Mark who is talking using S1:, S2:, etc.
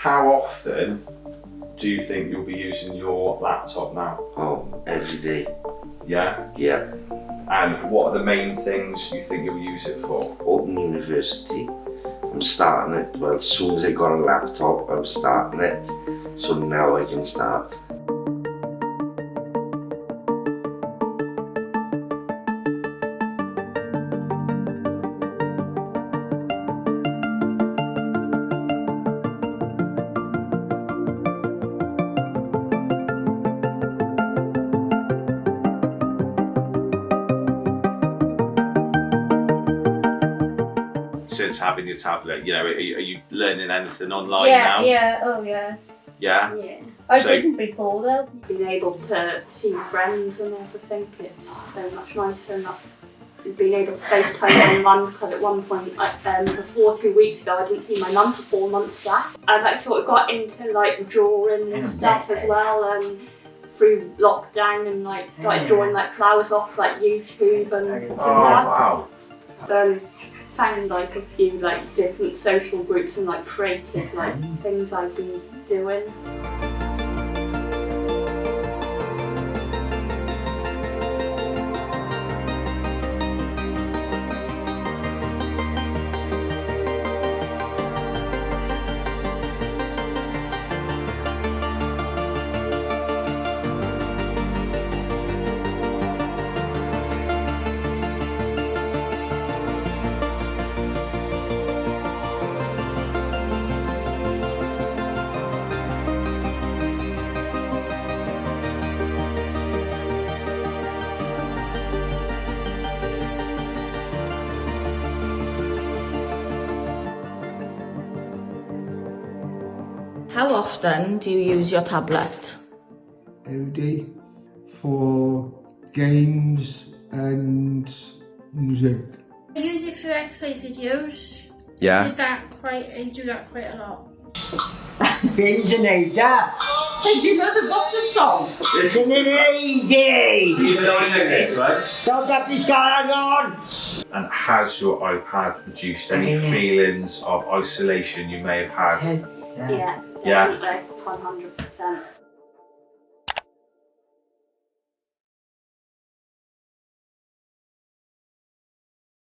S1: How often do you think you'll be using your laptop now?
S2: Oh, every day.
S1: Yeah?
S2: Yeah.
S1: And what are the main things you think you'll use it for?
S2: Open university. I'm starting it. Well, as soon as I got a laptop, I was starting it. So now I can start.
S1: Since having your tablet, you know, are you learning anything online now?
S3: Yeah, oh yeah.
S1: Yeah?
S3: Yeah. I
S1: So-
S3: didn't before though.
S4: Being able to see friends and everything, it's so much nicer. Not being able to FaceTime my mum, because at one point, before 2 weeks ago, I didn't see my mum for 4 months back. I like sort of got into like drawing and stuff as well, and through lockdown, and like started drawing like flowers off like YouTube and
S1: Oh, wow.
S4: found like a few like different social groups and like creative like things I've been doing.
S5: How often do you use your tablet?
S6: Every day for games and music.
S7: I use it for exercise videos.
S1: Yeah.
S7: I do that quite a lot.
S8: Cymunedau.
S3: So do you know the boss's song?
S8: Cymunedau. Stop that this going on.
S1: And has your iPad reduced any feelings of isolation you may have had?
S4: Yeah,
S1: Yeah.
S4: definitely, 100%.